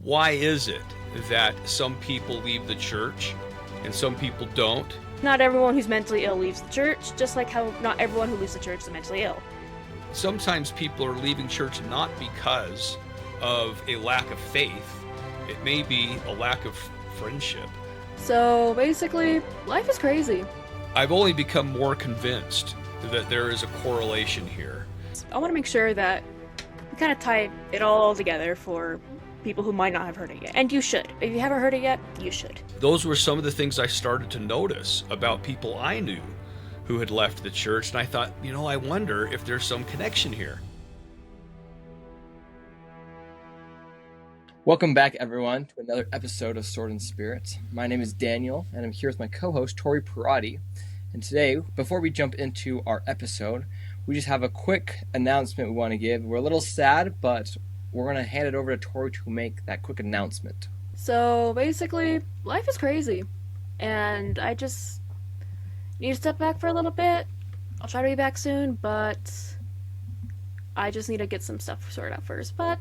Why is it that some people leave the church and some people don't? Not everyone who's mentally ill leaves the church, just like how not everyone who leaves the church is mentally ill. Sometimes people are leaving church not because of a lack of faith. It may be a lack of friendship. So basically, life is crazy. I've only become more convinced that there is a correlation here. I want to make sure that we kind of tie it all together for people who might not have heard it yet. And you should. If you haven't heard it yet, you should. Those were some of the things I started to notice about people I knew who had left the church, and I thought, I wonder if there's some connection here. Welcome back, everyone, to another episode of Sword and Spirit. My name is Daniel, and I'm here with my co-host, Troi. And today, before we jump into our episode, we just have a quick announcement we want to give. We're a little sad, but we're going to hand it over to Troi to make that quick announcement. So basically, life is crazy. And I just need to step back for a little bit. I'll try to be back soon, but I just need to get some stuff sorted out first. But,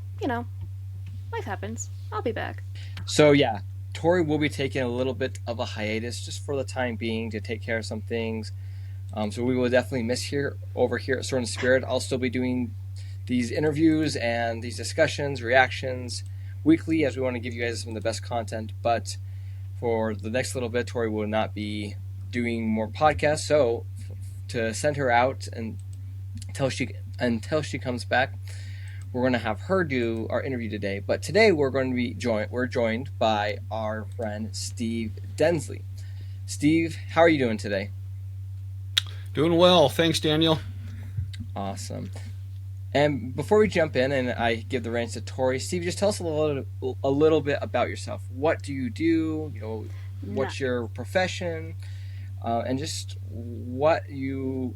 life happens. I'll be back. So yeah, Troi will be taking a little bit of a hiatus just for the time being to take care of some things. So we will definitely miss over here at Sword and Spirit. I'll still be doing these interviews and these discussions, reactions weekly, as we want to give you guys some of the best content. But for the next little bit, Troi will not be doing more podcasts. So to send her out and until she comes back, we're going to have her do our interview today. But today we're joined by our friend Steve Densley. Steve, how are you doing today? Doing well. Thanks, Daniel. Awesome. And before we jump in and I give the reins to Troi, Steve, just tell us a little bit about yourself. What do you do? What's your profession? And just what you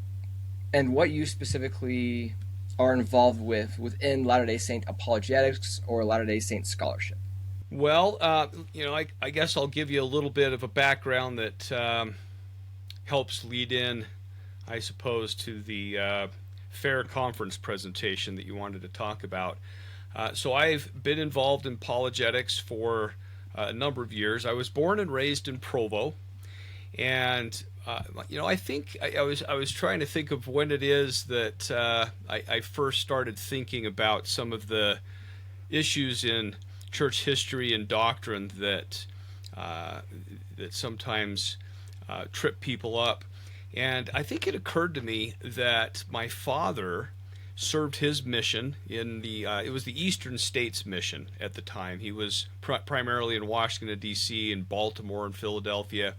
specifically are involved within Latter-day Saint apologetics or Latter-day Saint scholarship. Well, I guess I'll give you a little bit of a background that helps lead in, I suppose, to the fair conference presentation that you wanted to talk about. So I've been involved in apologetics for a number of years. I was born and raised in Provo, and I think I was trying to think of when it is that I first started thinking about some of the issues in church history and doctrine that sometimes trip people up. And I think it occurred to me that my father served his mission in it was the Eastern States Mission at the time. He was primarily in Washington, D.C., and Baltimore and Philadelphia.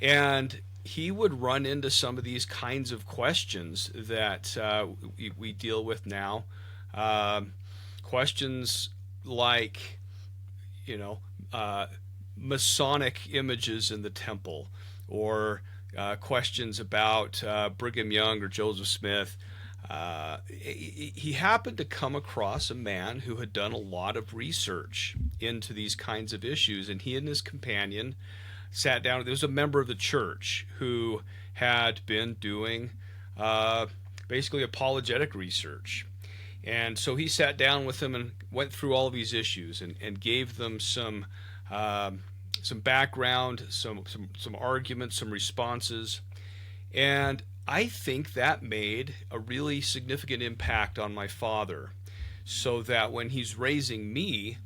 And he would run into some of these kinds of questions that we deal with now. Questions like, Masonic images in the temple, or questions about Brigham Young or Joseph Smith. He happened to come across a man who had done a lot of research into these kinds of issues, and he and his companion sat down. There was a member of the church who had been doing basically apologetic research. And so he sat down with them and went through all of these issues and gave them some background, some arguments, some responses. And I think that made a really significant impact on my father, so that when he's raising me,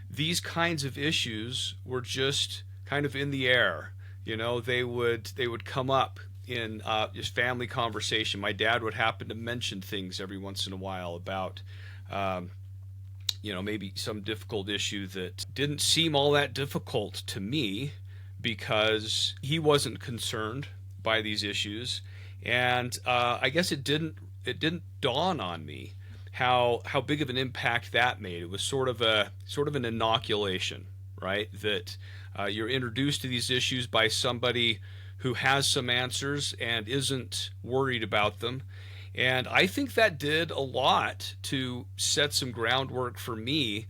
these kinds of issues were just kind of in the air. They would come up in just family conversation. My dad would happen to mention things every once in a while about maybe some difficult issue that didn't seem all that difficult to me because he wasn't concerned by these issues. And I guess it didn't dawn on me how big of an impact that made. It was sort of an inoculation, right? That you're introduced to these issues by somebody who has some answers and isn't worried about them. And I think that did a lot to set some groundwork for me,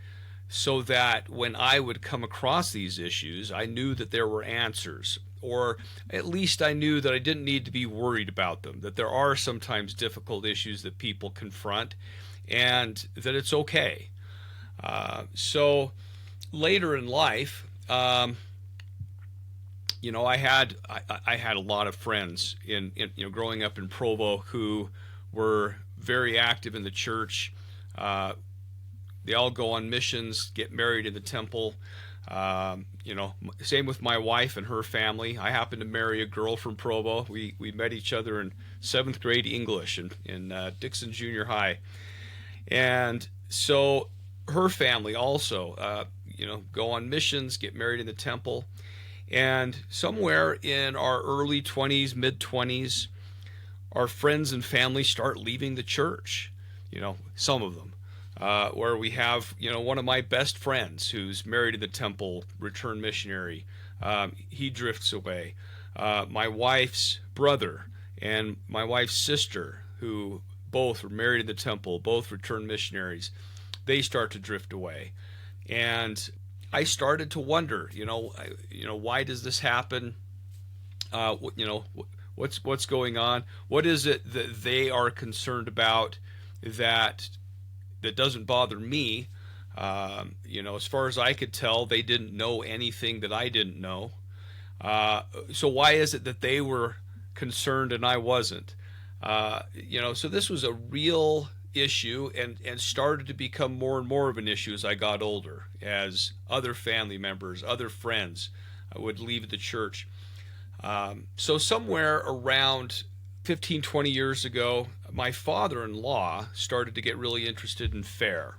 so that when I would come across these issues, I knew that there were answers, or at least I knew that I didn't need to be worried about them, that there are sometimes difficult issues that people confront, and that it's okay. So later in life, I had a lot of friends in growing up in Provo who were very active in the church. Uh, they all go on missions, get married in the temple. Same with my wife and her family. I happened to marry a girl from Provo. We met each other in seventh grade English in Dixon Junior High, and so her family also, go on missions, get married in the temple. And somewhere in our early 20s, mid 20s, our friends and family start leaving the church. Some of them. Where we have, one of my best friends who's married in the temple, returned missionary. He drifts away. My wife's brother and my wife's sister, who both were married in the temple, both returned missionaries, they start to drift away. And I started to wonder, why does this happen? What's going on? What is it that they are concerned about that doesn't bother me? As far as I could tell, they didn't know anything that I didn't know. So why is it that they were concerned and I wasn't? So this was a real issue and started to become more and more of an issue as I got older, as other family members, other friends would leave the church. So somewhere around 15, 20 years ago, my father-in-law started to get really interested in FAIR.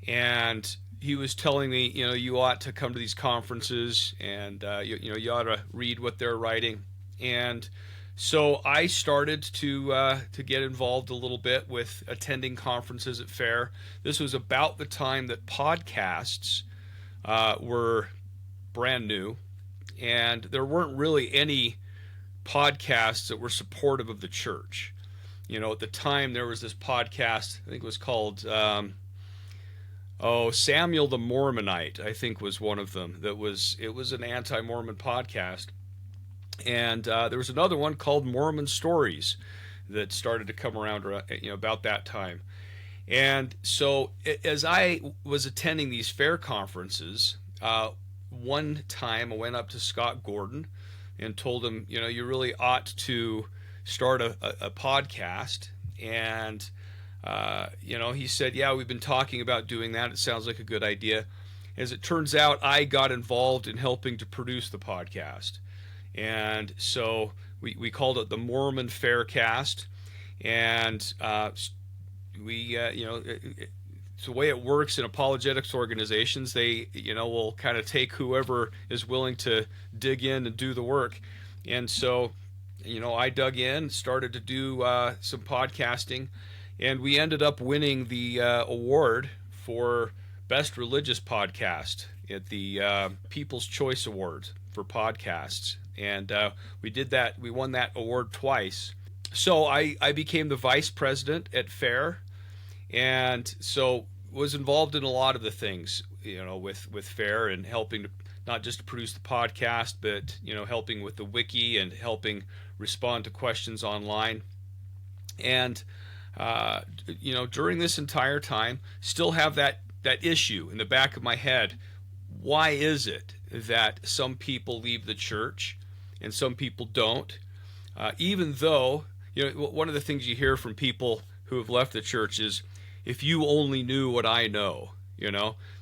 And he was telling me, you ought to come to these conferences and, you ought to read what they're writing. And so I started to get involved a little bit with attending conferences at FAIR. This was about the time that podcasts were brand new, and there weren't really any podcasts that were supportive of the church. At the time there was this podcast, I think it was called Samuel the Mormonite, I think was one of them. It was an anti-Mormon podcast. And there was another one called Mormon Stories that started to come around, about that time. And so as I was attending these FAIR conferences, one time I went up to Scott Gordon and told him, you really ought to start a podcast. And, he said, yeah, we've been talking about doing that. It sounds like a good idea. As it turns out, I got involved in helping to produce the podcast. And so we called it the Mormon Faircast. And it's the way it works in apologetics organizations. They, will kind of take whoever is willing to dig in and do the work. And so, I dug in, started to do some podcasting, and we ended up winning the award for Best Religious Podcast at the People's Choice Awards for podcasts. And we did that. We won that award twice. So I became the vice president at FAIR, and so was involved in a lot of the things, with FAIR, and helping to not just to produce the podcast, but helping with the wiki and helping respond to questions online. And during this entire time, still have that issue in the back of my head. Why is it that some people leave the church and some people don't? Even though, one of the things you hear from people who have left the church is, if you only knew what I know,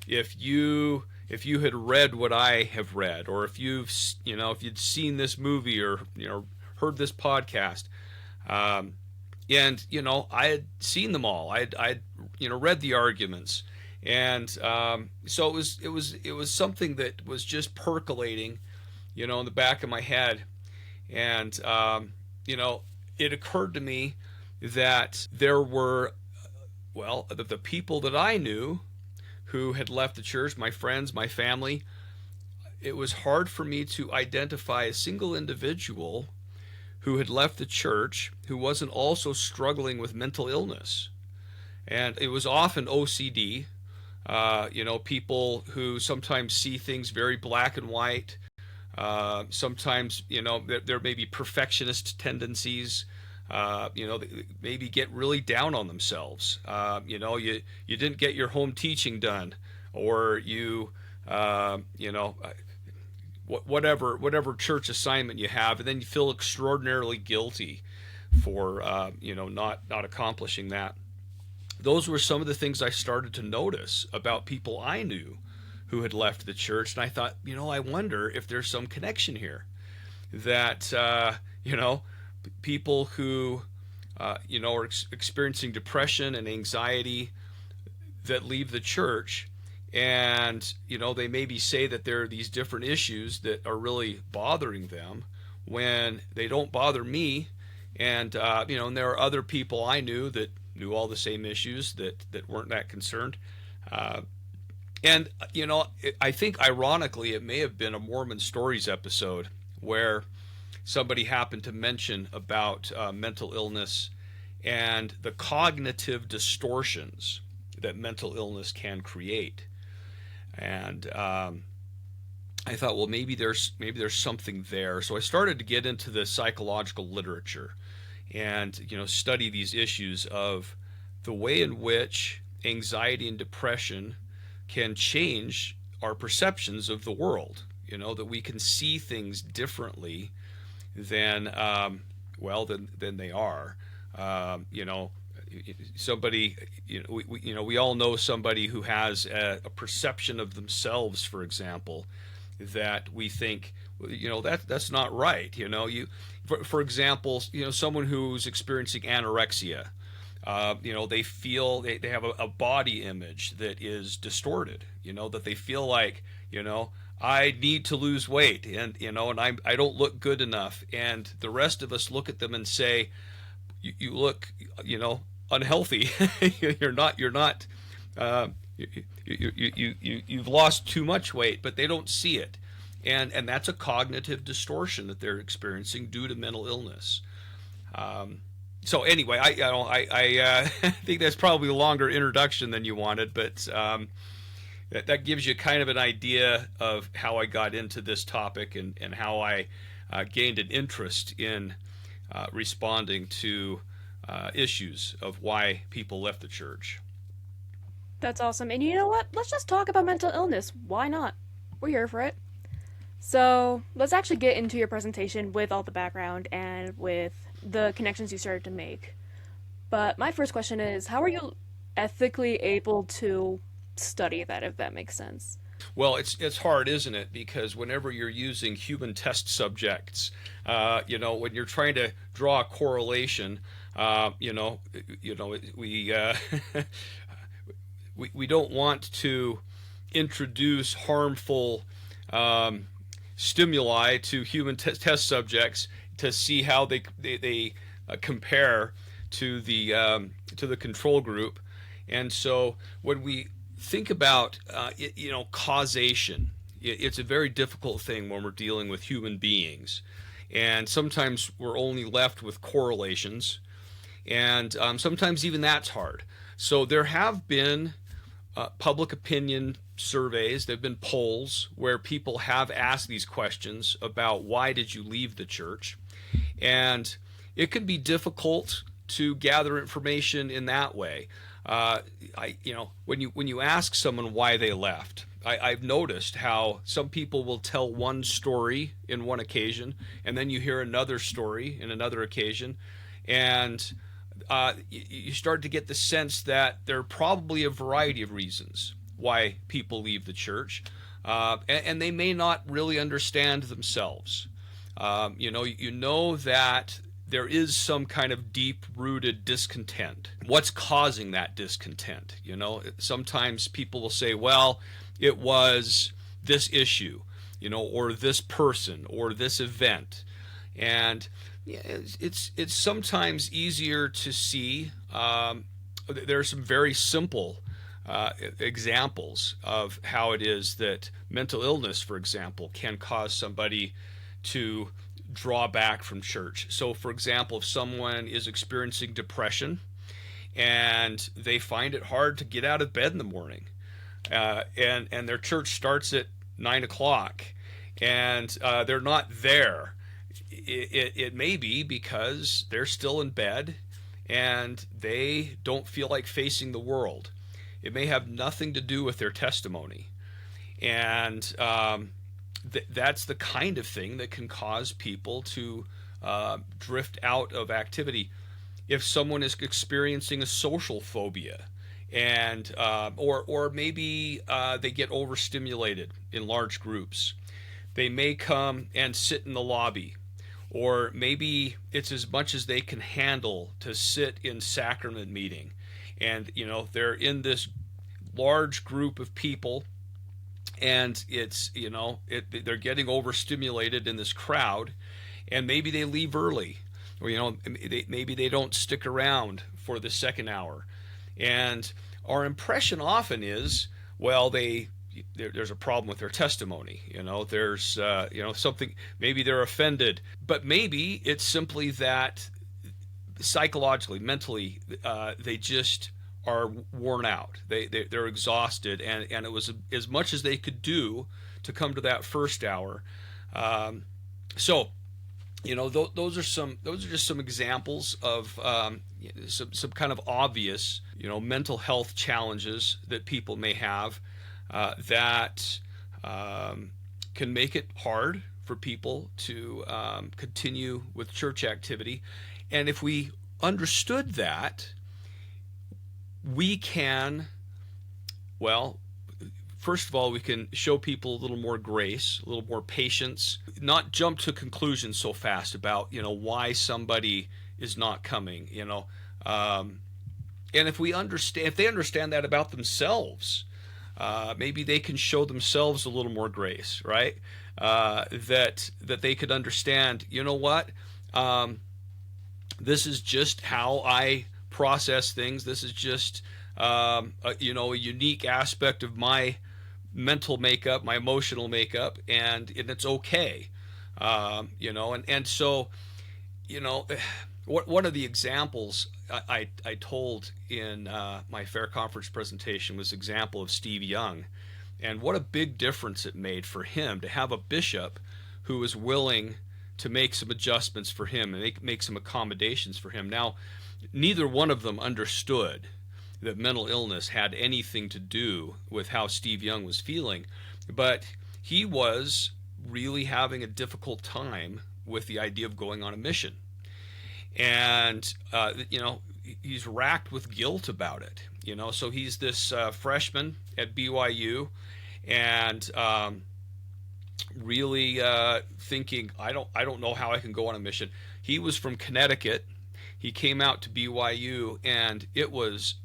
if you had read what I have read, or if you'd seen this movie or heard this podcast, and I had seen them all. I'd read the arguments, and so it was something that was just percolating, in the back of my head, and it occurred to me that there were, the people that I knew who had left the church, my friends, my family. It was hard for me to identify a single individual who had left the church who wasn't also struggling with mental illness. And it was often OCD, people who sometimes see things very black and white. Sometimes, there may be perfectionist tendencies. Maybe get really down on themselves. You didn't get your home teaching done, or you you know, whatever church assignment you have, and then you feel extraordinarily guilty for not accomplishing that. Those were some of the things I started to notice about people I knew who had left the church, and I thought, I wonder if there's some connection here, that people who are experiencing depression and anxiety that leave the church, and they maybe say that there are these different issues that are really bothering them when they don't bother me, and and there are other people I knew that knew all the same issues that weren't that concerned. And I think ironically it may have been a Mormon Stories episode where somebody happened to mention about mental illness and the cognitive distortions that mental illness can create. And I thought, well, maybe there's something there. So I started to get into the psychological literature and study these issues of the way in which anxiety and depression can change our perceptions of the world. That we can see things differently than than they are. Somebody, we all know somebody who has a perception of themselves, for example, that we think, that's not right. For example, someone who's experiencing anorexia, they feel they have a body image that is distorted, that they feel like, I need to lose weight, and I don't look good enough, and the rest of us look at them and say, you look, unhealthy. you're not you've lost too much weight, but they don't see it, and that's a cognitive distortion that they're experiencing due to mental illness. So anyway, I think that's probably a longer introduction than you wanted, but that gives you kind of an idea of how I got into this topic and how I gained an interest in responding to issues of why people left the church. That's awesome. And you know what? Let's just talk about mental illness. Why not? We're here for it. So, let's actually get into your presentation with all the background and with the connections you started to make. But my first question is, how are you ethically able to study that, if that makes sense? Well, it's hard, isn't it? Because whenever you're using human test subjects, when you're trying to draw a correlation, we we don't want to introduce harmful stimuli to human test subjects to see how they compare to the control group. And so when we think about causation, it's a very difficult thing when we're dealing with human beings, and sometimes we're only left with correlations, and sometimes even that's hard. So there have been public opinion surveys, there have been polls where people have asked these questions about why did you leave the church, and it can be difficult to gather information in that way. When you ask someone why they left, I've noticed how some people will tell one story in one occasion, and then you hear another story in another occasion, and you start to get the sense that there are probably a variety of reasons why people leave the church, and they may not really understand themselves. That there is some kind of deep-rooted discontent. What's causing that discontent? Sometimes people will say, well, it was this issue, or this person, or this event. And it's sometimes easier to see. There are some very simple examples of how it is that mental illness, for example, can cause somebody to draw back from church. So, for example, if someone is experiencing depression and they find it hard to get out of bed in the morning, and their church starts at 9 o'clock, and they're not there, it may be because they're still in bed and they don't feel like facing the world. It may have nothing to do with their testimony. And that's the kind of thing that can cause people to drift out of activity. If someone is experiencing a social phobia, and or maybe they get overstimulated in large groups, they may come and sit in the lobby, or maybe it's as much as they can handle to sit in sacrament meeting, and they're in this large group of people, and it's they're getting overstimulated in this crowd, and maybe they leave early, or maybe they don't stick around for the second hour. And our impression often is, well, there's a problem with their testimony. There's something, maybe they're offended, but maybe it's simply that psychologically, mentally, they just are worn out. They're exhausted, and it was as much as they could do to come to that first hour. So those are just some examples of some kind of obvious mental health challenges that people may have, that can make it hard for people to continue with church activity. And if we understood that, we can, well, first of all, we can show people a little more grace, a little more patience, not jump to conclusions so fast about why somebody is not coming. And if they understand that about themselves, maybe they can show themselves a little more grace, right? That they could understand. What? This is just how I process things. This is just a unique aspect of my mental makeup, my emotional makeup, and it's okay. And so one of the examples I told in my Fair Conference presentation was the example of Steve Young, and what a big difference it made for him to have a bishop who was willing to make some adjustments for him and make some accommodations for him. Now, neither one of them understood that mental illness had anything to do with how Steve Young was feeling, but he was really having a difficult time with the idea of going on a mission. And he's racked with guilt about it. So he's this freshman at BYU, and really thinking, I don't know how I can go on a mission. He was from Connecticut. He came out to BYU, and it was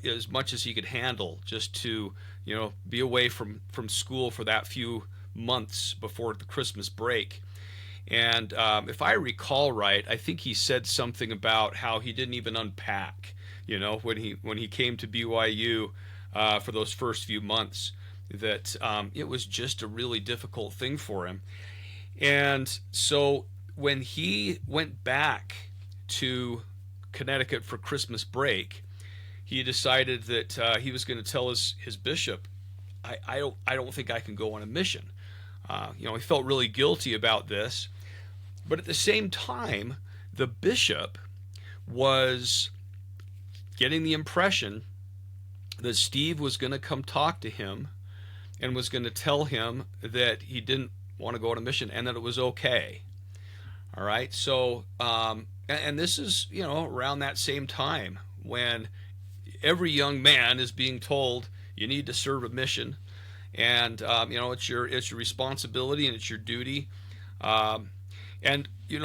as much as he could handle just to be away from school for that few months before the Christmas break. And if I recall right, I think he said something about how he didn't even unpack when he came to BYU for those first few months, that it was just a really difficult thing for him. And so when he went back to Connecticut for Christmas break, he decided that he was going to tell his bishop, I don't think I can go on a mission. He felt really guilty about this, but at the same time, the bishop was getting the impression that Steve was going to come talk to him and was going to tell him that he didn't want to go on a mission and that it was okay. All right, so and this is around that same time when every young man is being told you need to serve a mission, and it's your responsibility and it's your duty. And we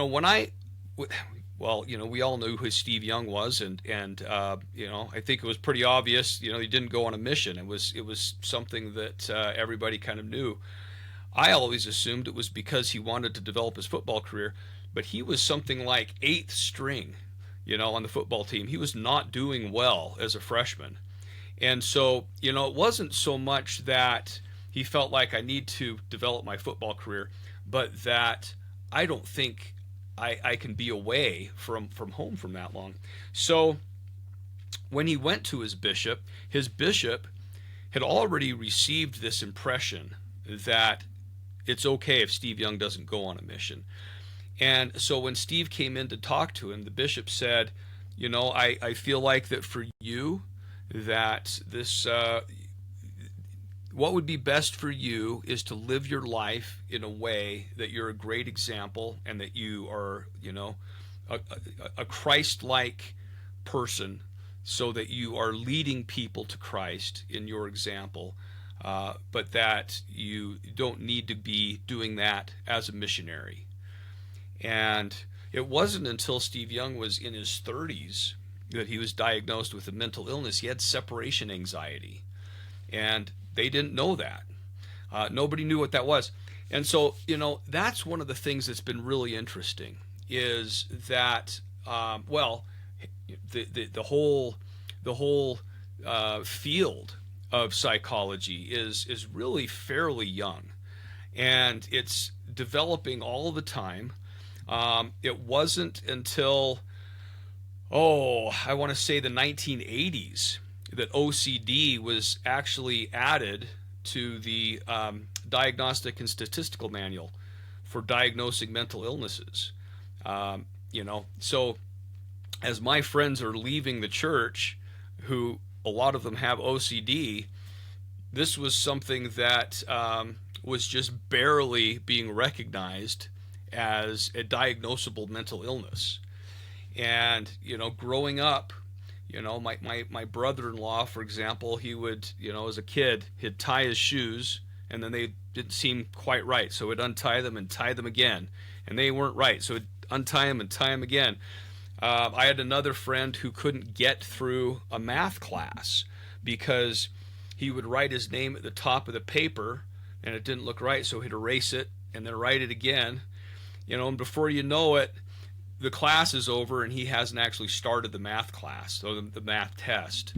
all knew who Steve Young was, and I think it was pretty obvious. He didn't go on a mission. It was something that everybody kind of knew. I always assumed it was because he wanted to develop his football career, but he was something like 8th string, on the football team. He was not doing well as a freshman. And so, it wasn't so much that he felt like I need to develop my football career, but that I don't think I can be away from home from that long. So when he went to his bishop had already received this impression that it's okay if Steve Young doesn't go on a mission. And so when Steve came in to talk to him, the bishop said, I feel like that for you, that this what would be best for you is to live your life in a way that you're a great example and that you are, a Christ-like person, so that you are leading people to Christ in your example, but that you don't need to be doing that as a missionary. And it wasn't until Steve Young was in his 30s that he was diagnosed with a mental illness. He had separation anxiety, and they didn't know that. Nobody knew what that was. And so, that's one of the things that's been really interesting, is that, the whole field of psychology is really fairly young, and it's developing all the time. It wasn't until, I want to say the 1980s that OCD was actually added to the Diagnostic and Statistical Manual for diagnosing mental illnesses. So as my friends are leaving the church, who a lot of them have OCD, this was something that was just barely being recognized as a diagnosable mental illness. And, growing up, my brother-in-law, for example, he would, as a kid, he'd tie his shoes, and then they didn't seem quite right. So he'd untie them and tie them again, and they weren't right. So he'd untie them and tie them again. I had another friend who couldn't get through a math class because he would write his name at the top of the paper, and it didn't look right, so he'd erase it and then write it again. And before you know it, the class is over and he hasn't actually started the math class, so the math test.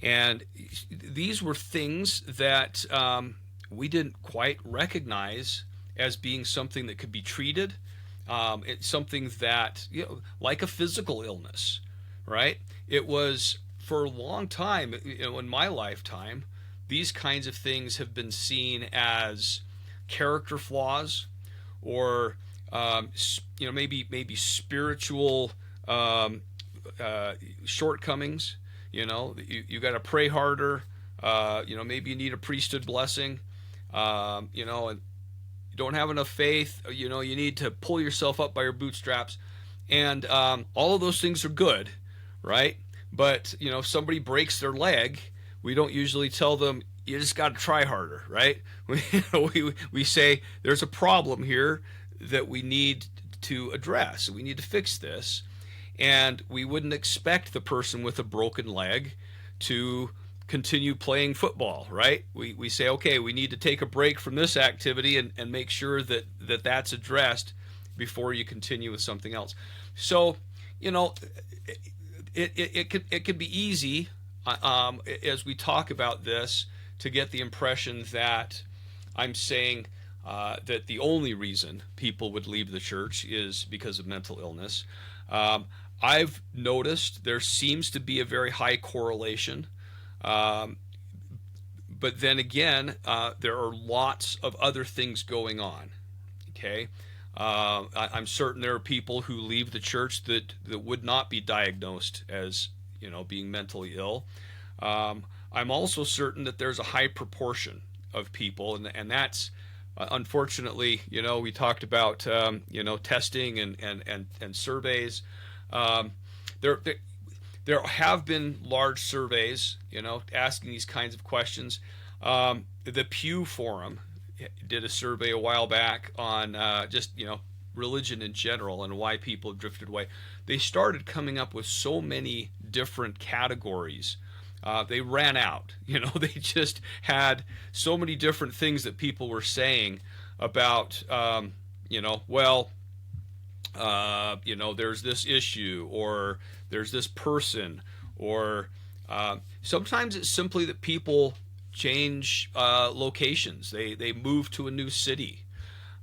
And these were things that we didn't quite recognize as being something that could be treated. It's something that, like a physical illness, right? It was, for a long time, in my lifetime, these kinds of things have been seen as character flaws, or maybe spiritual shortcomings. You got to pray harder. Maybe you need a priesthood blessing. And you don't have enough faith. You need to pull yourself up by your bootstraps. And all of those things are good, right? But if somebody breaks their leg, we don't usually tell them, you just got to try harder, right? We say there's a problem here that we need to address. We need to fix this. And we wouldn't expect the person with a broken leg to continue playing football, right? We say, okay, we need to take a break from this activity and make sure that's addressed before you continue with something else. So, it could be easy, as we talk about this, to get the impression that I'm saying that the only reason people would leave the church is because of mental illness. I've noticed there seems to be a very high correlation, but then again, there are lots of other things going on. Okay, I'm certain there are people who leave the church that would not be diagnosed as being mentally ill. I'm also certain that there's a high proportion of people, and that's unfortunately, we talked about testing and surveys. There have been large surveys, asking these kinds of questions. The Pew Forum did a survey a while back on just religion in general and why people have drifted away. They started coming up with so many different categories. They ran out. They just had so many different things that people were saying about, there's this issue, or there's this person, or sometimes it's simply that people change locations. They move to a new city.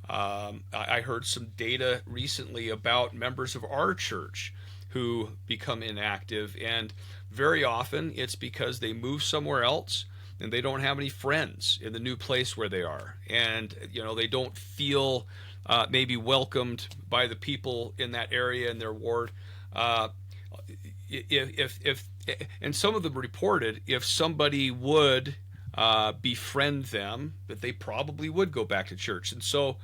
I heard some data recently about members of our church who become inactive, and very often it's because they move somewhere else and they don't have any friends in the new place where they are, and they don't feel maybe welcomed by the people in that area in their ward. If and some of them reported, if somebody would befriend them, that they probably would go back to church. And so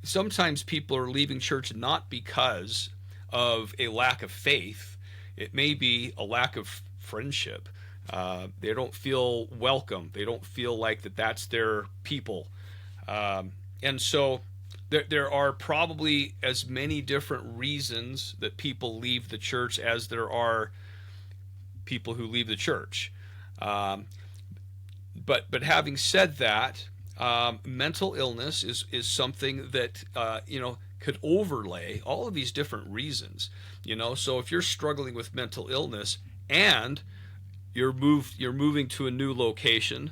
sometimes people are leaving church not because of a lack of faith. It may be a lack of friendship. They don't feel welcome. They don't feel like that's their people. And so there are probably as many different reasons that people leave the church as there are people who leave the church. But having said that, mental illness is something that could overlay all of these different reasons. So if you're struggling with mental illness and you're moving to a new location,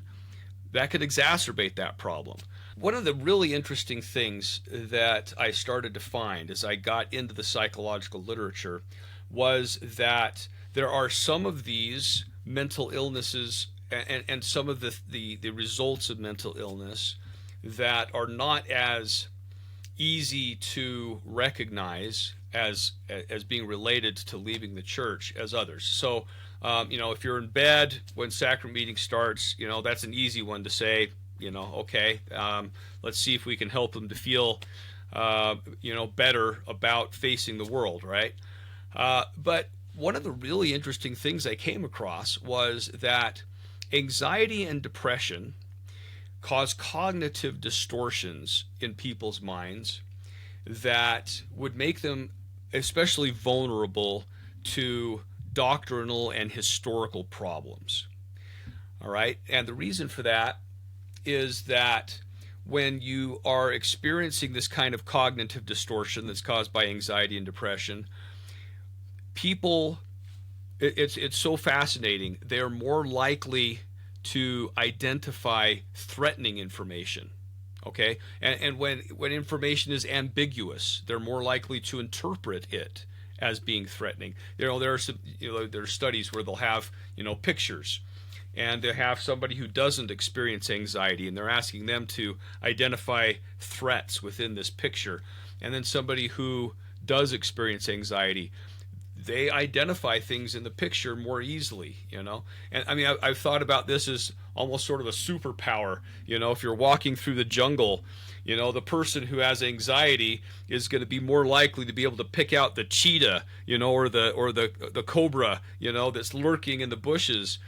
that could exacerbate that problem. One of the really interesting things that I started to find as I got into the psychological literature was that there are some of these mental illnesses and some of the results of mental illness that are not as easy to recognize as being related to leaving the church as others. So, if you're in bed when sacrament meeting starts, that's an easy one to say, okay, let's see if we can help them to feel, better about facing the world, right? But one of the really interesting things I came across was that anxiety and depression cause cognitive distortions in people's minds that would make them especially vulnerable to doctrinal and historical problems. All right? And the reason for that is that when you are experiencing this kind of cognitive distortion that's caused by anxiety and depression, people, it's so fascinating, they're more likely to identify threatening information. Okay, and when information is ambiguous, they're more likely to interpret it as being threatening. There are some, there are studies where they'll have pictures, and they have somebody who doesn't experience anxiety, and they're asking them to identify threats within this picture, and then somebody who does experience anxiety, they identify things in the picture more easily, And I mean, I've thought about this as almost sort of a superpower. If you're walking through the jungle, the person who has anxiety is going to be more likely to be able to pick out the cheetah, or the cobra, that's lurking in the bushes,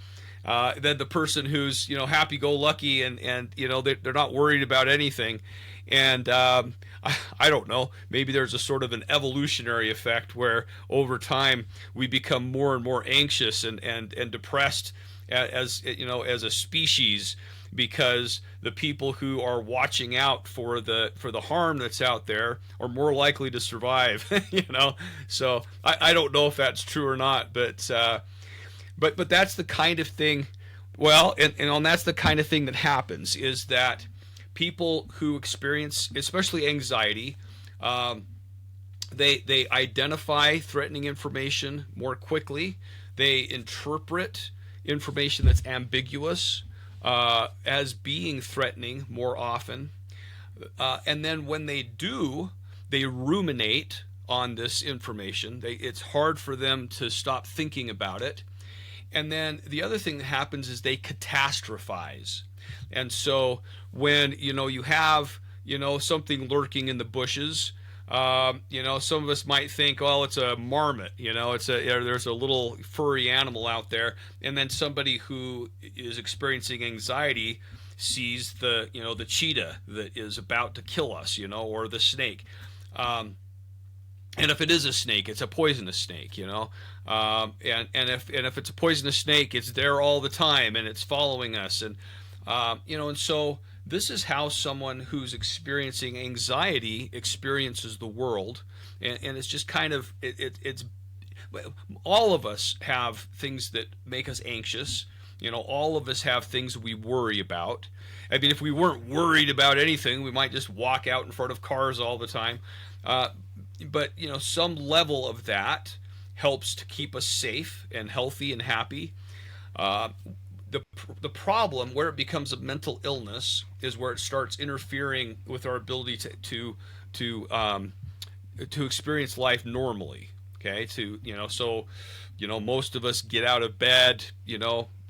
than the person who's happy-go-lucky and they're not worried about anything. And I don't know, maybe there's a sort of an evolutionary effect where over time we become more and more anxious and depressed as a species, because the people who are watching out for the harm that's out there are more likely to survive. So I don't know if that's true or not, but that's the kind of thing. Well, and that's the kind of thing that happens, is that people who experience, especially anxiety, they identify threatening information more quickly. They interpret information that's ambiguous as being threatening more often. And then when they do, they ruminate on this information. It's hard for them to stop thinking about it. And then the other thing that happens is they catastrophize. And so when you have something lurking in the bushes, some of us might think, well, it's a marmot, there's a little furry animal out there, and then somebody who is experiencing anxiety sees the cheetah that is about to kill us, or the snake. And if it is a snake, it's a poisonous snake, and if it's a poisonous snake, it's there all the time and it's following us, and so this is how someone who's experiencing anxiety experiences the world, and it's just kind of it's all of us have things that make us anxious. All of us have things we worry about. I mean, if we weren't worried about anything, we might just walk out in front of cars all the time. But some level of that helps to keep us safe and healthy and happy. The problem where it becomes a mental illness is where it starts interfering with our ability to experience life normally. Okay, so most of us get out of bed,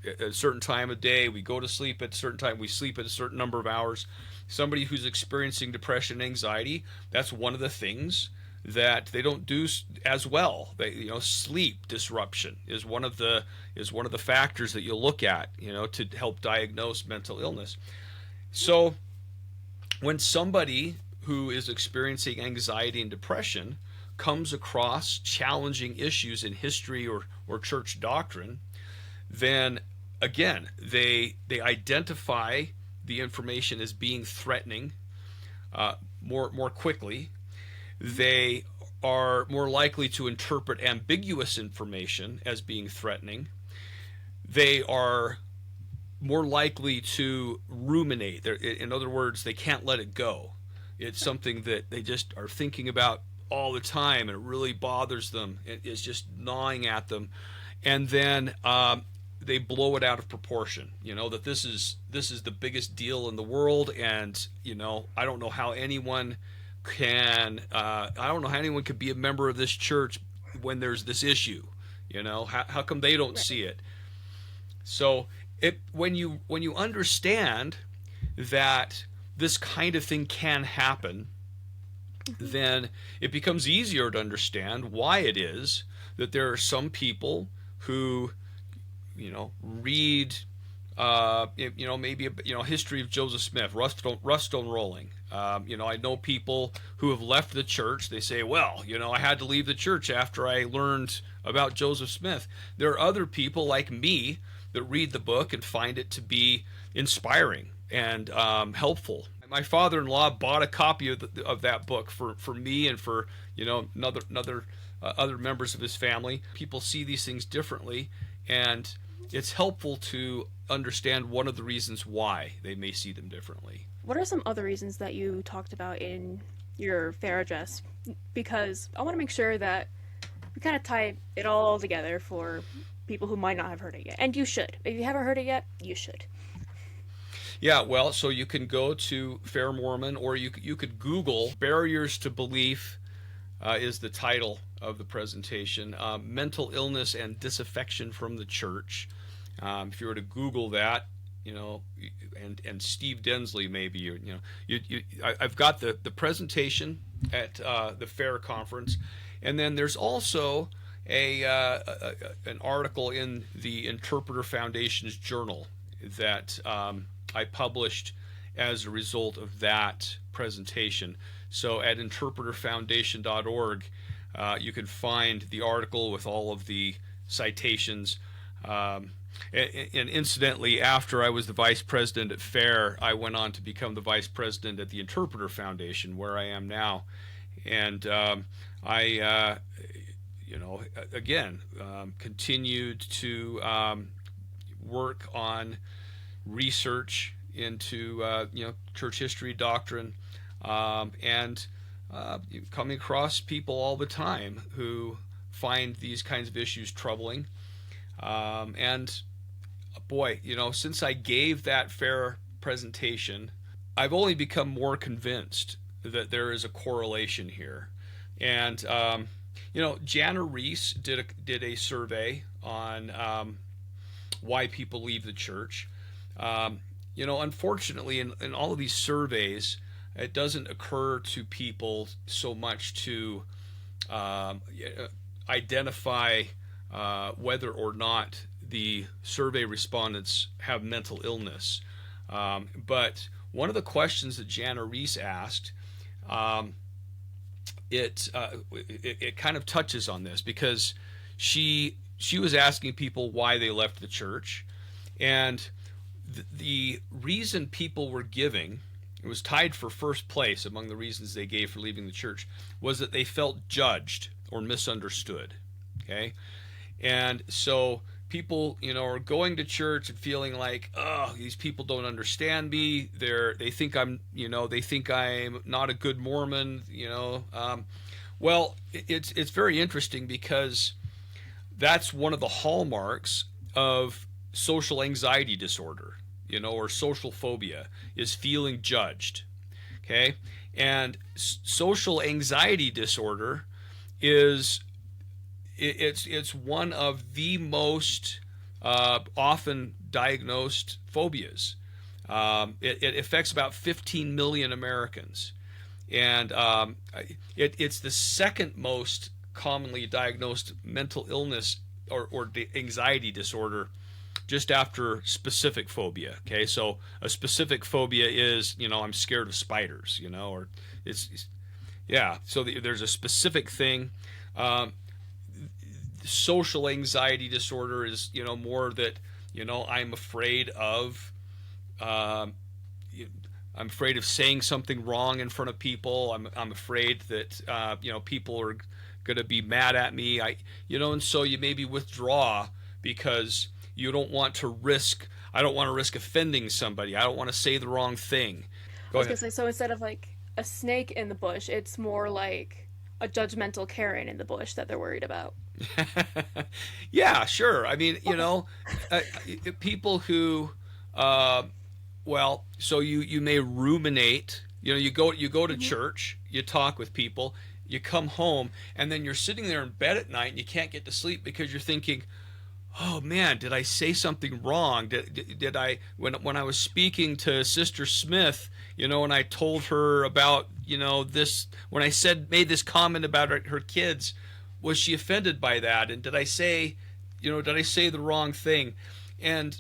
at a certain time of day, we go to sleep at a certain time, we sleep at a certain number of hours. Somebody who's experiencing depression and anxiety, that's one of the things that they don't do as well. Sleep disruption is one of the factors that you'll look at, to help diagnose mental illness. So when somebody who is experiencing anxiety and depression comes across challenging issues in history or church doctrine, then again, they identify the information as being threatening more quickly. They are more likely to interpret ambiguous information as being threatening. They are more likely to ruminate. In other words, they can't let it go. It's something that they just are thinking about all the time, and it really bothers them. It's just gnawing at them. And then they blow it out of proportion. That this is the biggest deal in the world, and I don't know how anyone can could be a member of this church when there's this issue. How come they don't see it? So when you understand that this kind of thing can happen, then it becomes easier to understand why it is that there are some people who read maybe history of Joseph Smith, rust stone rolling. I know people who have left the church. They say, well, I had to leave the church after I learned about Joseph Smith. There are other people like me that read the book and find it to be inspiring and helpful. My father-in-law bought a copy of that book for me and for other members of his family. People see these things differently, and it's helpful to understand one of the reasons why they may see them differently. What are some other reasons that you talked about in your fair address? Because I want to make sure that we kind of tie it all together for people who might not have heard it yet. And you should. If you haven't heard it yet, you should. Yeah, well, so you can go to Fair Mormon, or you could Google Barriers to Belief is the title of the presentation. Mental illness and disaffection from the church. If you were to Google that, and Steve Densley, maybe I've got the presentation at the Fair conference, and then there's also an article in the Interpreter Foundation's journal that I published as a result of that presentation. So at interpreterfoundation.org, you can find the article with all of the citations. And incidentally, after I was the vice president at FAIR, I went on to become the vice president at the Interpreter Foundation, where I am now. And I continued to work on research into church history, doctrine, and coming across people all the time who find these kinds of issues troubling. And boy, since I gave that FAIR presentation, I've only become more convinced that there is a correlation here. And Jana Reese did a survey on why people leave the church. Unfortunately, in all of these surveys, it doesn't occur to people so much to identify whether or not the survey respondents have mental illness. But one of the questions that Jana Reese asked, it kind of touches on this, because she was asking people why they left the church, and the reason people were giving, it was tied for first place among the reasons they gave for leaving the church, was that they felt judged or misunderstood. Okay, and so people, are going to church and feeling like, oh, these people don't understand me. They think I'm not a good Mormon. Well, it's very interesting, because that's one of the hallmarks of social anxiety disorder, or social phobia, is feeling judged. Okay, and social anxiety disorder is it's one of the most often diagnosed phobias. It affects about 15 million Americans, and it's the second most commonly diagnosed mental illness or anxiety disorder, just after specific phobia. Okay, so a specific phobia is, I'm scared of spiders, or yeah. So there's a specific thing. Social anxiety disorder is, more that, I'm afraid of. I'm afraid of saying something wrong in front of people. I'm afraid that people are going to be mad at me. And so you maybe withdraw because you don't want to risk. I don't want to risk offending somebody. I don't want to say the wrong thing. I Go was ahead. gonna say, so instead of like a snake in the bush, it's more like a judgmental Karen in the bush that they're worried about. Yeah, sure. I mean, people who, well, so you may ruminate. You go to church, you talk with people, you come home, and then you're sitting there in bed at night and you can't get to sleep because you're thinking, oh man, did I say something wrong? Did I, when I was speaking to Sister Smith, and I told her about, this, when I made this comment about her kids, was she offended by that? And did I say the wrong thing? And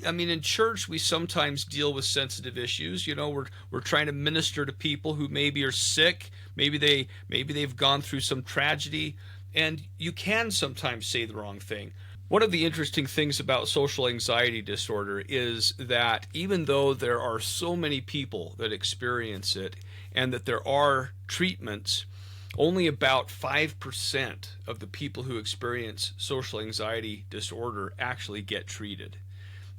I mean, in church, we sometimes deal with sensitive issues. We're trying to minister to people who maybe are sick, maybe they've gone through some tragedy, and you can sometimes say the wrong thing. One of the interesting things about social anxiety disorder is that even though there are so many people that experience it and that there are treatments, only about 5% of the people who experience social anxiety disorder actually get treated.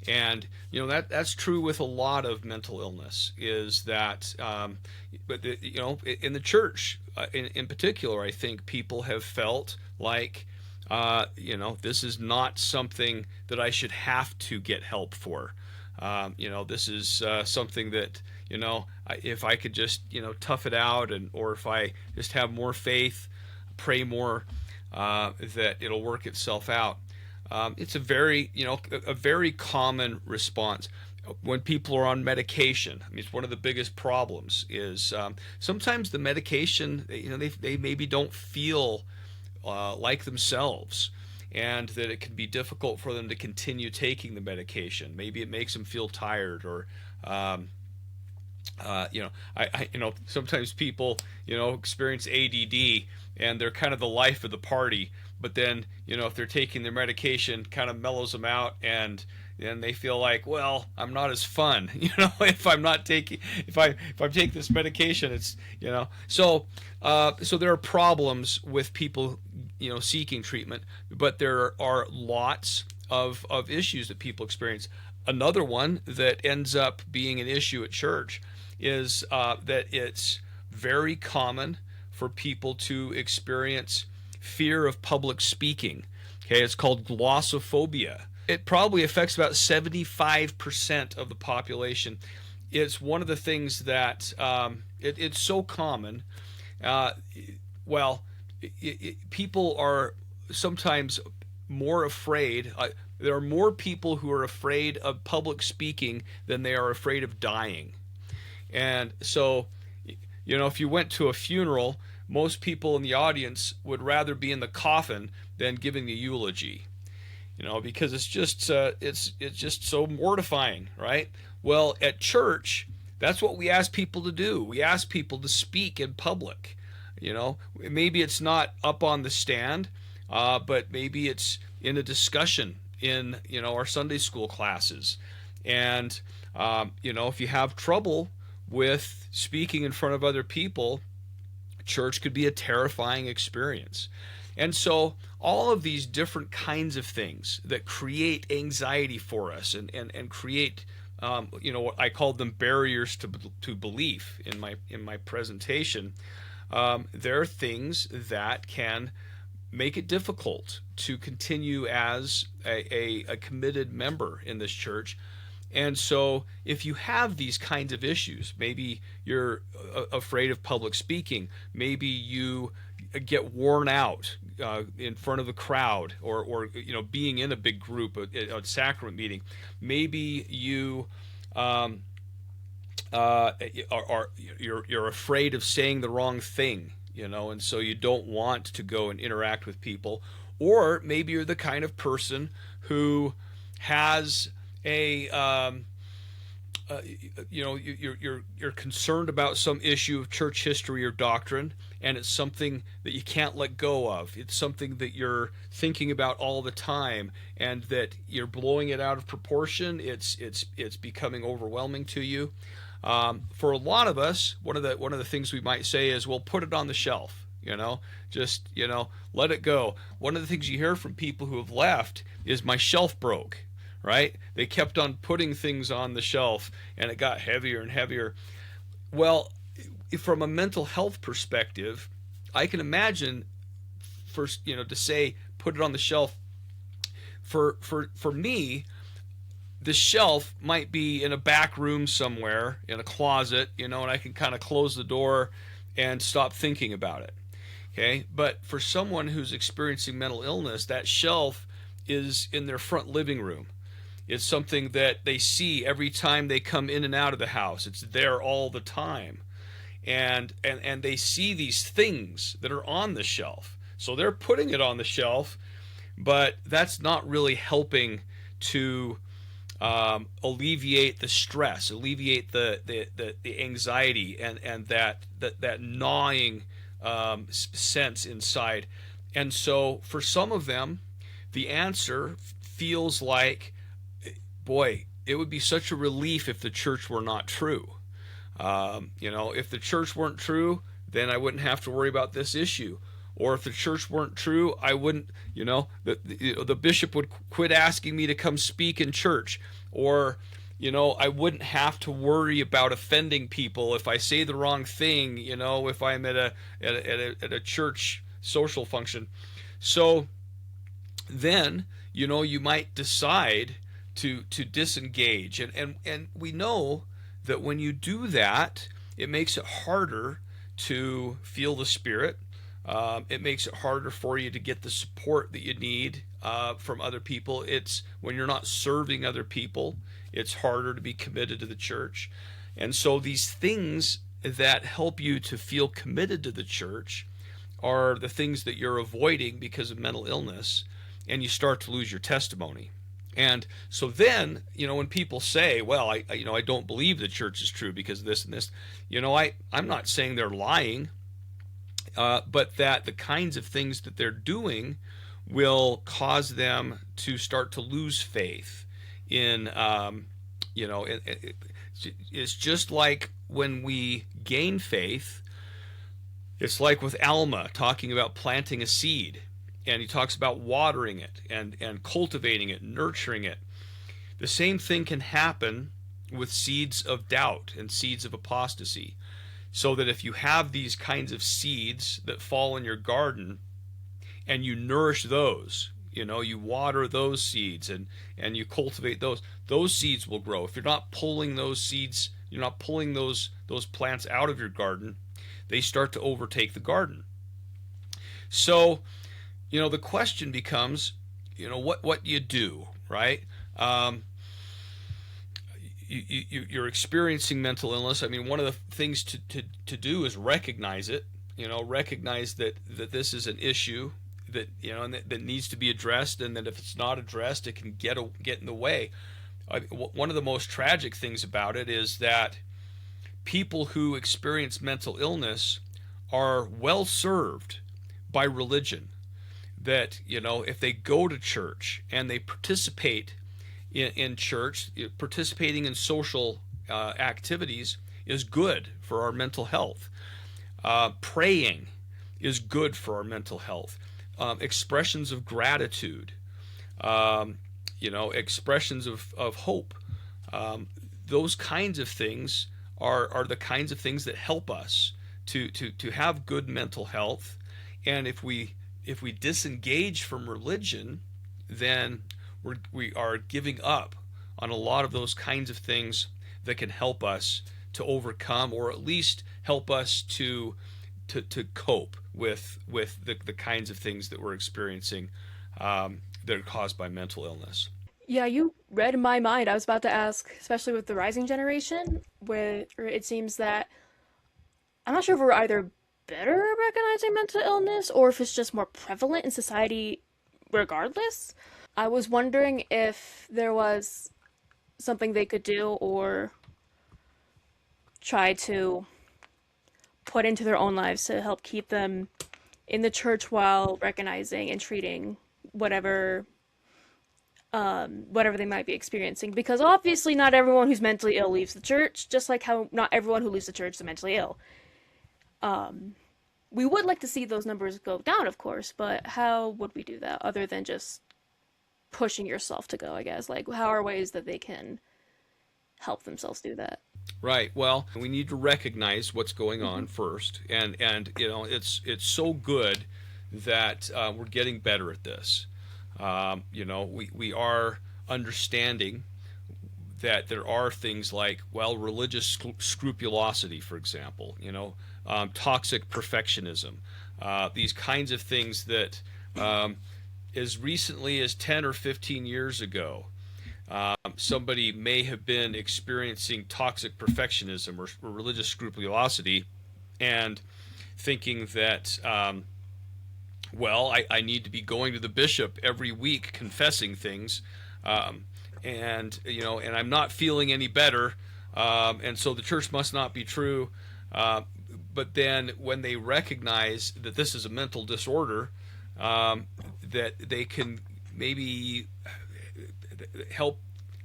And that's true with a lot of mental illness. Is that, but in the church, in particular, I think people have felt like, this is not something that I should have to get help for. This is something that, if I could just tough it out, or if I just have more faith, pray more, that it'll work itself out. It's a very common response when people are on medication. I mean, it's one of the biggest problems is sometimes the medication, they maybe don't feel like themselves, and that it can be difficult for them to continue taking the medication. Maybe it makes them feel tired, or sometimes people experience ADD and they're kind of the life of the party, but then if they're taking their medication, kind of mellows them out, and then they feel like, well, I'm not as fun, if I'm taking this medication. It's so there are problems with people seeking treatment, but there are lots of issues that people experience. Another one that ends up being an issue at church is that it's very common for people to experience fear of public speaking. Okay, it's called glossophobia. It probably affects about 75% of the population. It's one of the things that it's so common. People are sometimes more afraid. There are more people who are afraid of public speaking than they are afraid of dying. And so, if you went to a funeral, most people in the audience would rather be in the coffin than giving a eulogy, because it's just so mortifying, right? Well, at church, that's what we ask people to do. We ask people to speak in public. Maybe it's not up on the stand, but maybe it's in a discussion in our Sunday school classes. And if you have trouble with speaking in front of other people, church could be a terrifying experience. And so all of these different kinds of things that create anxiety for us and create what I called them barriers to belief in my presentation, there are things that can make it difficult to continue as a committed member in this church. And so if you have these kinds of issues, maybe you're afraid of public speaking, maybe you get worn out in front of the crowd, or being in a big group, a sacrament meeting. Maybe you you're afraid of saying the wrong thing, and so you don't want to go and interact with people. Or maybe you're the kind of person who has a you're concerned about some issue of church history or doctrine, and it's something that you can't let go of. It's something that you're thinking about all the time, and that you're blowing it out of proportion. It's becoming overwhelming to you. For a lot of us, one of the things we might say is, well, put it on the shelf. Just let it go. One of the things you hear from people who have left is, my shelf broke. Right? They kept on putting things on the shelf, and it got heavier and heavier. Well, from a mental health perspective, I can imagine, first, to say put it on the shelf. For me, the shelf might be in a back room somewhere, in a closet, and I can kind of close the door and stop thinking about it. Okay? But for someone who's experiencing mental illness, that shelf is in their front living room. It's something that they see every time they come in and out of the house. It's there all the time. And they see these things that are on the shelf. So they're putting it on the shelf, but that's not really helping to alleviate the stress, alleviate the anxiety, and that gnawing sense inside. And so for some of them, the answer feels like, boy, it would be such a relief if the church were not true. If the church weren't true, then I wouldn't have to worry about this issue. Or if the church weren't true, I wouldn't, the bishop would quit asking me to come speak in church. Or, I wouldn't have to worry about offending people if I say the wrong thing, if I'm at a church social function. So then, you might decide to disengage, and we know that when you do that, it makes it harder to feel the Spirit. It makes it harder for you to get the support that you need from other people. It's when you're not serving other people, it's harder to be committed to the church. And so these things that help you to feel committed to the church are the things that you're avoiding because of mental illness, and you start to lose your testimony. And so then, when people say, well, I don't believe the church is true because of this and this, I'm not saying they're lying, but that the kinds of things that they're doing will cause them to start to lose faith in, it's just like when we gain faith, it's like with Alma talking about planting a seed. And he talks about watering it and cultivating it, nurturing it. The same thing can happen with seeds of doubt and seeds of apostasy. So that if you have these kinds of seeds that fall in your garden, and you nourish those, you water those seeds and you cultivate those seeds will grow. If you're not pulling those seeds, you're not pulling those plants out of your garden, they start to overtake the garden. So, the question becomes, what do you do, right? You're experiencing mental illness. I mean, one of the things to do is recognize it. Recognize that this is an issue that that needs to be addressed, and that if it's not addressed, it can get in the way. One of the most tragic things about it is that people who experience mental illness are well served by religion. That, if they go to church and they participate in church, participating in social activities is good for our mental health. Praying is good for our mental health. Expressions of gratitude, expressions of hope. Those kinds of things are the kinds of things that help us to have good mental health. And if we disengage from religion, then we are giving up on a lot of those kinds of things that can help us to overcome, or at least help us to cope with the kinds of things that we're experiencing that are caused by mental illness. Yeah, you read my mind. I was about to ask, especially with the rising generation, where it seems that I'm not sure if we're either better at recognizing mental illness or if it's just more prevalent in society regardless. I was wondering if there was something they could do or try to put into their own lives to help keep them in the church while recognizing and treating whatever whatever they might be experiencing, because obviously not everyone who's mentally ill leaves the church, just like how not everyone who leaves the church is mentally ill. We would like to see those numbers go down, of course, but how would we do that other than just pushing yourself to go, I guess? Like, how are ways that they can help themselves do that? Right. Well, we need to recognize what's going on first, and it's so good that we're getting better at this. We are understanding that there are things like, well, religious scrupulosity, for example, toxic perfectionism, these kinds of things that as recently as 10 or 15 years ago, somebody may have been experiencing toxic perfectionism or religious scrupulosity and thinking that, I need to be going to the bishop every week confessing things, and I'm not feeling any better, and so the church must not be true. But then when they recognize that this is a mental disorder, that they can maybe help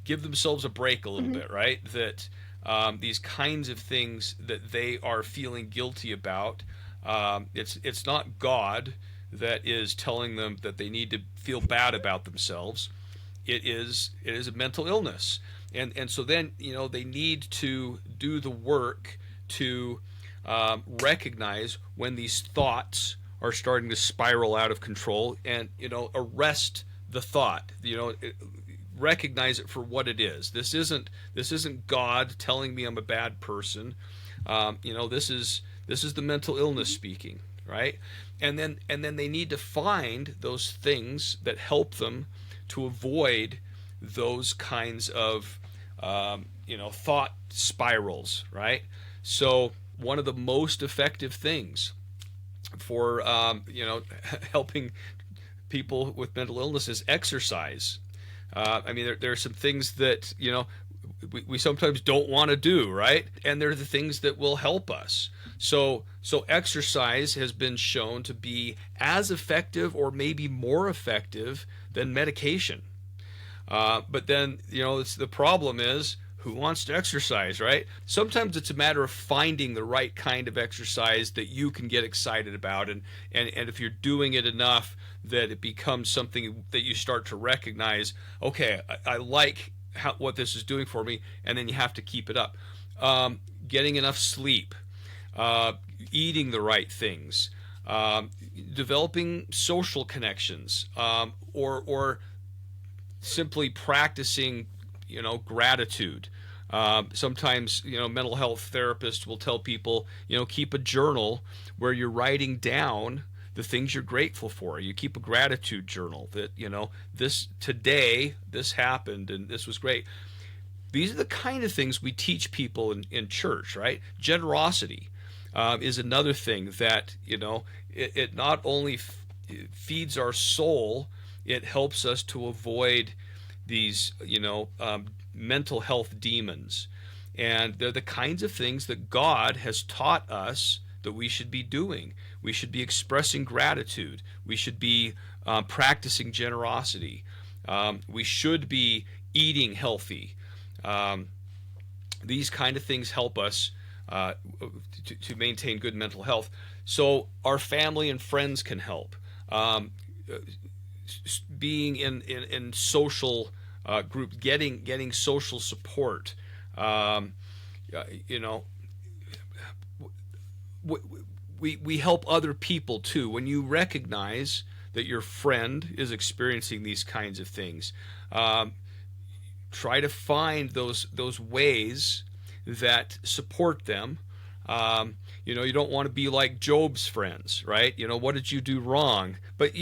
give themselves a break a little bit, right? That these kinds of things that they are feeling guilty about, it's not God that is telling them that they need to feel bad about themselves. It is a mental illness, and so then they need to do the work to recognize when these thoughts are starting to spiral out of control, and arrest the thought. Recognize it for what it is. This isn't God telling me I'm a bad person. This is the mental illness speaking, right? And then they need to find those things that help them to avoid those kinds of thought spirals, right? So one of the most effective things for helping people with mental illness is exercise. There are some things that we sometimes don't want to do, right? And they're the things that will help us. So exercise has been shown to be as effective or maybe more effective than medication. But then, the problem is, who wants to exercise, right? Sometimes it's a matter of finding the right kind of exercise that you can get excited about. And if you're doing it enough that it becomes something that you start to recognize, okay, I like what this is doing for me, and then you have to keep it up. Getting enough sleep, eating the right things, developing social connections, or simply practicing gratitude. Sometimes mental health therapists will tell people, keep a journal where you're writing down the things you're grateful for. You keep a gratitude journal that this happened and this was great. These are the kind of things we teach people in church, right? Generosity is another thing that it not only feeds our soul, it helps us to avoid these mental health demons. And they're the kinds of things that God has taught us that we should be doing. We should be expressing gratitude. We should be practicing generosity. We should be eating healthy. These kind of things help us to maintain good mental health. So our family and friends can help. Being in social groups, getting social support. We help other people too. When you recognize that your friend is experiencing these kinds of things, try to find those ways that support them. You don't want to be like Job's friends, right? What did you do wrong? But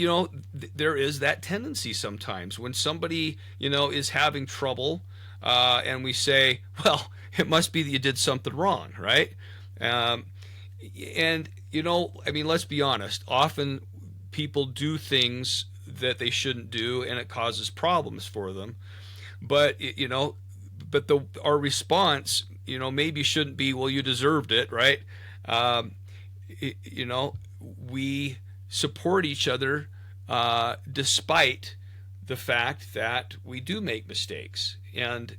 there is that tendency sometimes when somebody is having trouble, and we say, well, it must be that you did something wrong, right? um, and I mean, let's be honest, often people do things that they shouldn't do, and it causes problems for them. But our response, maybe shouldn't be, well, you deserved it, right? um, we support each other, despite the fact that we do make mistakes, and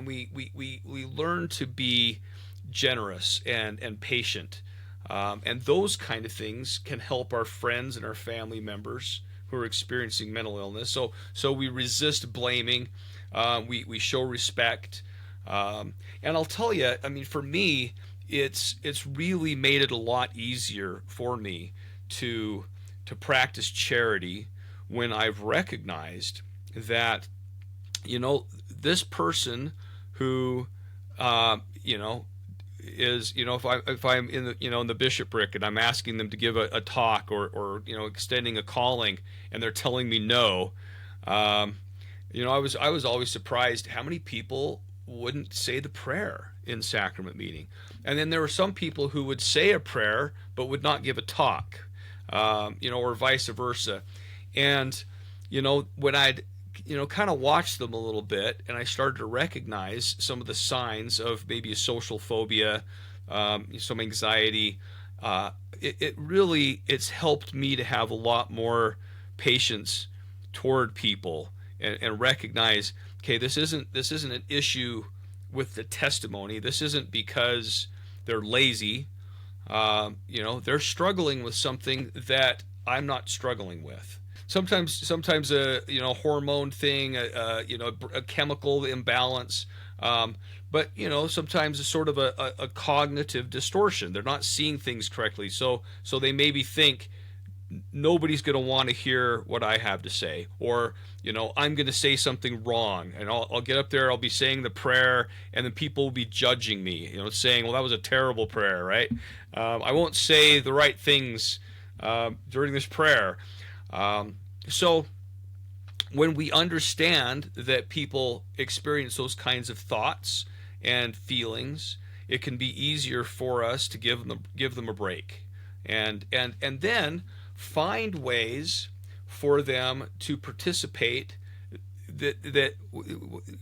we learn to be generous and patient, and those kind of things can help our friends and our family members who are experiencing mental illness. So we resist blaming. We show respect, and I'll tell you, I mean, for me, it's really made it a lot easier for me to practice charity when I've recognized that this person who is, if I'm in the in the bishopric and I'm asking them to give a talk, or extending a calling, and they're telling me no. I was always surprised how many people wouldn't say the prayer in sacrament meeting. And then there were some people who would say a prayer but would not give a talk, or vice versa. And when I'd kind of watched them a little bit, and I started to recognize some of the signs of maybe a social phobia, some anxiety, it's helped me to have a lot more patience toward people, and recognize, okay, this isn't an issue with the testimony. This isn't because they're lazy. They're struggling with something that I'm not struggling with. Sometimes a hormone thing, a chemical imbalance, but sometimes it's sort of a cognitive distortion. They're not seeing things correctly, so they maybe think nobody's going to want to hear what I have to say, or I'm going to say something wrong, and I'll get up there, I'll be saying the prayer, and then people will be judging me, saying, well, that was a terrible prayer, right? I won't say the right things during this prayer. So when we understand that people experience those kinds of thoughts and feelings, it can be easier for us to give them a break, and then find ways for them to participate that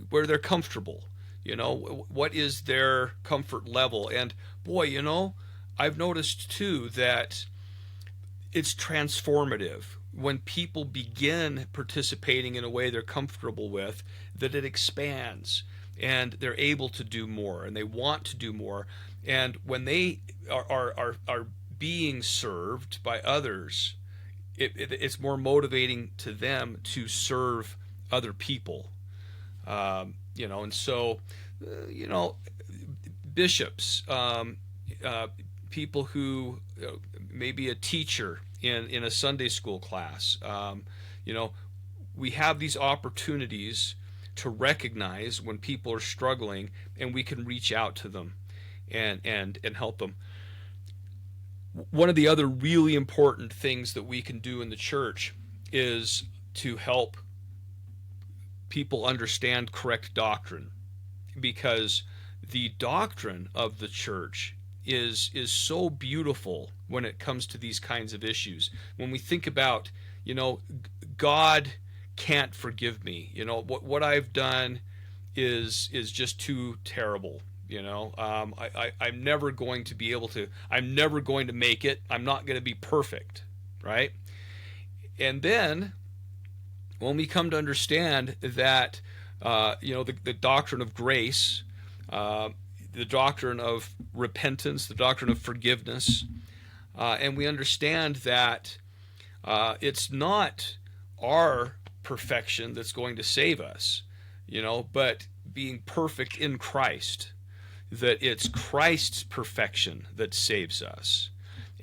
where they're comfortable. What is their comfort level? And boy, I've noticed too that it's transformative when people begin participating in a way they're comfortable with, that it expands, and they're able to do more, and they want to do more. And when they are being served by others, it's more motivating to them to serve other people. And so bishops, people who, maybe a teacher in a Sunday school class, we have these opportunities to recognize when people are struggling, and we can reach out to them and help them. One of the other really important things that we can do in the church is to help people understand correct doctrine, because the doctrine of the church is so beautiful when it comes to these kinds of issues. When we think about, God can't forgive me. What I've done is just too terrible. I'm never going to be able to. I'm never going to make it. I'm not going to be perfect, right? And then when we come to understand that, the doctrine of grace, the doctrine of repentance, the doctrine of forgiveness, and we understand that it's not our perfection that's going to save us, but being perfect in Christ, that it's Christ's perfection that saves us.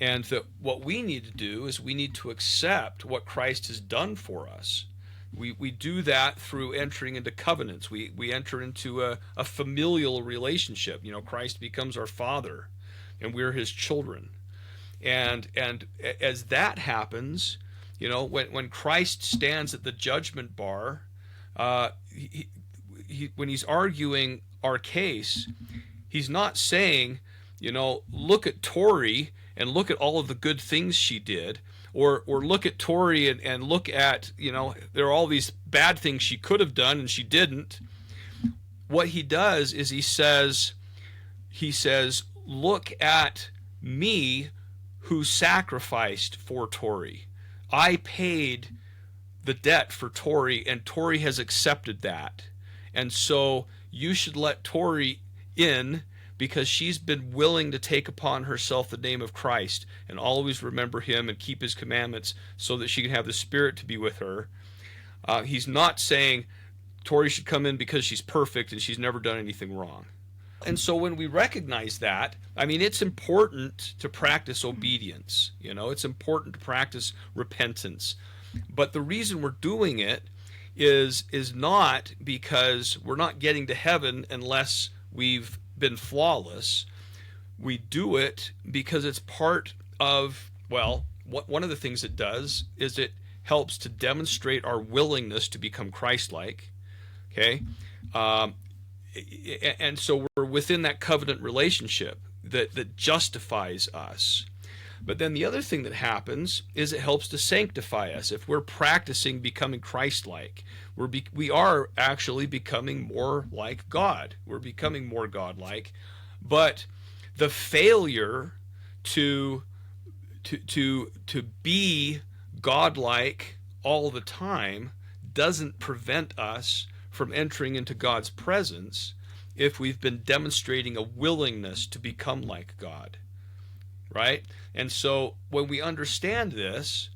And that what we need to do is we need to accept what Christ has done for us. We do that through entering into covenants. We enter into a familial relationship. Christ becomes our Father. and we're his children. And as that happens, when Christ stands at the judgment bar, when he's arguing our case, he's not saying, look at Troi and look at all of the good things she did, or look at Troi and look at, there are all these bad things she could have done and she didn't. What he does is he says, look at me who sacrificed for Troi. I paid the debt for Troi, and Troi has accepted that. And so you should let Troi in, because she's been willing to take upon herself the name of Christ and always remember him and keep his commandments so that she can have the Spirit to be with her. He's not saying Troi should come in because she's perfect and she's never done anything wrong. And so when we recognize that, it's important to practice obedience. It's important to practice repentance. But the reason we're doing it is not because we're not getting to heaven unless we've been flawless. We do it because it's part of, one of the things it does is it helps to demonstrate our willingness to become Christ-like. Okay? And so we're within that covenant relationship that justifies us. But then the other thing that happens is it helps to sanctify us. If we're practicing becoming Christ-like, we are actually becoming more like God. We're becoming more God-like. But the failure to be God-like all the time doesn't prevent us from entering into God's presence if we've been demonstrating a willingness to become like God. Right? And so when we understand this,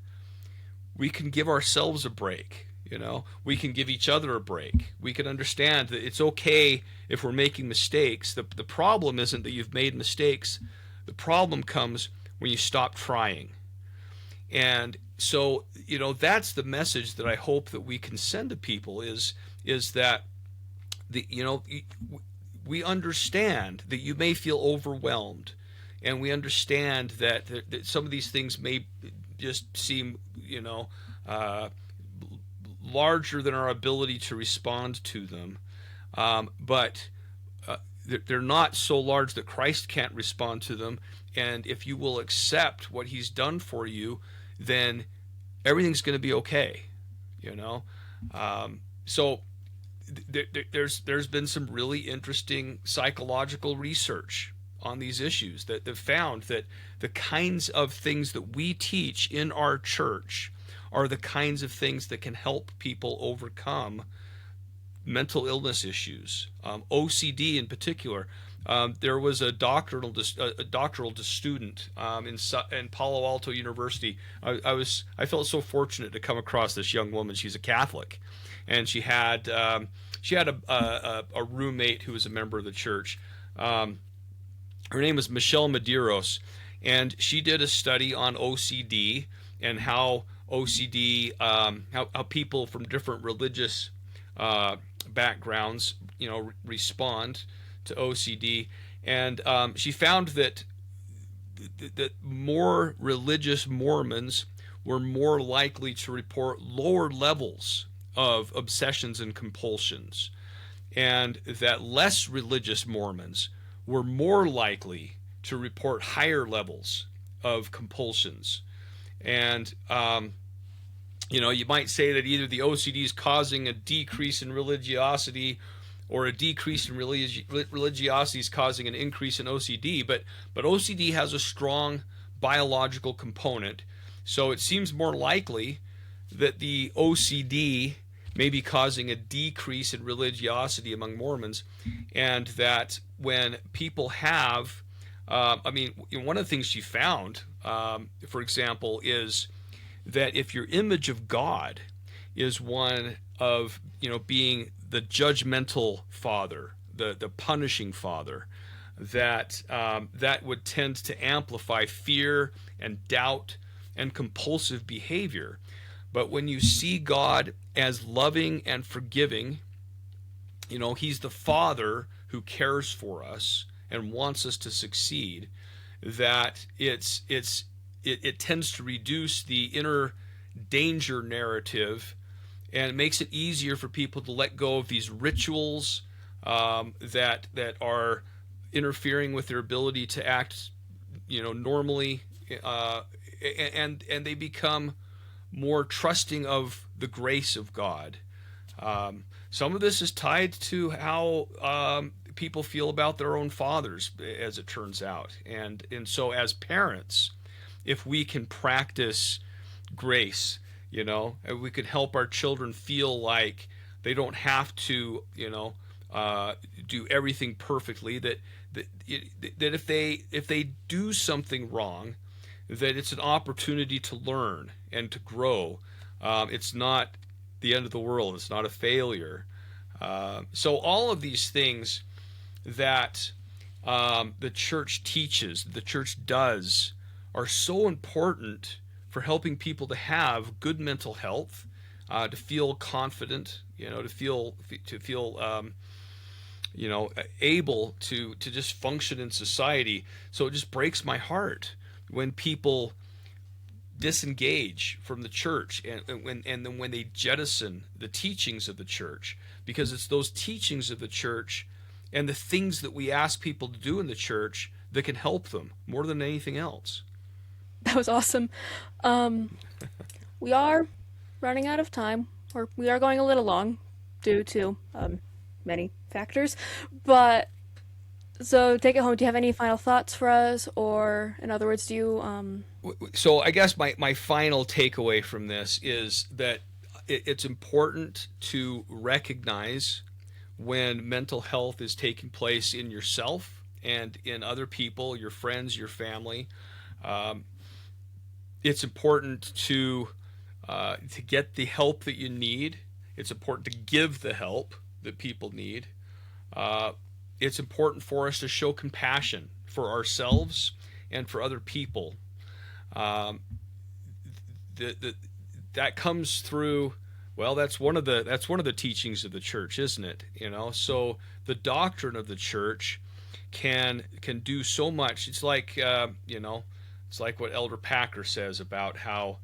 we can give ourselves a break. We can give each other a break. We can understand that it's okay if we're making mistakes. The problem isn't that you've made mistakes. The problem comes when you stop trying. And so, that's the message that I hope that we can send to people is that we understand that you may feel overwhelmed. And we understand that some of these things may just seem, larger than our ability to respond to them. But they're not so large that Christ can't respond to them. And if you will accept what he's done for you, then everything's going to be okay. So there's been some really interesting psychological research on these issues that have found that the kinds of things that we teach in our church are the kinds of things that can help people overcome mental illness issues, OCD in particular. There was a doctoral student in Palo Alto University. I felt so fortunate to come across this young woman. She's a Catholic, and she had a roommate who was a member of the church. Her name was Michelle Medeiros, and she did a study on OCD and how OCD, how people from different religious backgrounds, respond to OCD, and she found that more religious Mormons were more likely to report lower levels of obsessions and compulsions, and that less religious Mormons were more likely to report higher levels of compulsions. And you might say that either the OCD is causing a decrease in religiosity, or a decrease in religiosity is causing an increase in OCD. But OCD has a strong biological component, so it seems more likely that the OCD may be causing a decrease in religiosity among Mormons, and that when people have, one of the things she found, for example, is that if your image of God is one of, being the judgmental father, the punishing father, that would tend to amplify fear and doubt and compulsive behavior. But when you see God as loving and forgiving, he's the Father who cares for us and wants us to succeed, that it tends to reduce the inner danger narrative, and it makes it easier for people to let go of these rituals that are interfering with their ability to act, normally, and they become more trusting of the grace of God. Some of this is tied to how people feel about their own fathers, as it turns out, and so as parents, if we can practice grace, we could help our children feel like they don't have to, do everything perfectly. That if they do something wrong, that it's an opportunity to learn and to grow. It's not the end of the world. It's not a failure. So all of these things that the church teaches, the church does, are so important for helping people to have good mental health, to feel confident, to feel able to just function in society. So it just breaks my heart when people disengage from the church, and then when they jettison the teachings of the church, because it's those teachings of the church and the things that we ask people to do in the church that can help them more than anything else. That was awesome. We are running out of time, or we are going a little long due to many factors. But so take it home. Do you have any final thoughts for us, or in other words, do you? So I guess my final takeaway from this is that it's important to recognize when mental health is taking place in yourself and in other people, your friends, your family. It's important to get the help that you need. It's important to give the help that people need. It's important for us to show compassion for ourselves and for other people. That comes through. Well, that's one of the teachings of the church, isn't it? So the doctrine of the church can do so much. It's like it's like what Elder Packer says about how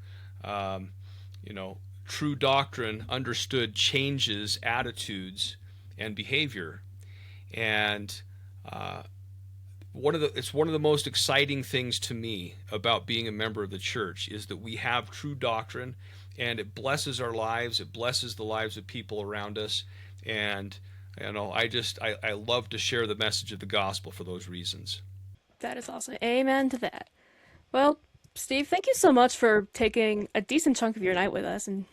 true doctrine understood changes attitudes and behavior, and it's one of the most exciting things to me about being a member of the church is that we have true doctrine, and it blesses our lives, it blesses the lives of people around us, and I love to share the message of the gospel for those reasons. That is awesome. Amen to that. Well, Steve, thank you so much for taking a decent chunk of your night with us and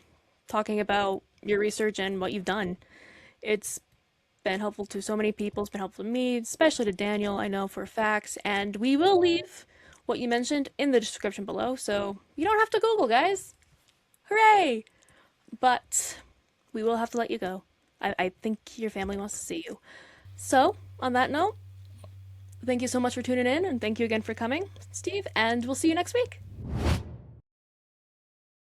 talking about your research and what you've done. It's been helpful to so many people. It's been helpful to me, especially to Daniel, I know for facts. And we will leave what you mentioned in the description below, so you don't have to Google, guys. Hooray! But we will have to let you go. I think your family wants to see you. So, on that note, thank you so much for tuning in, and thank you again for coming, Steve, and we'll see you next week.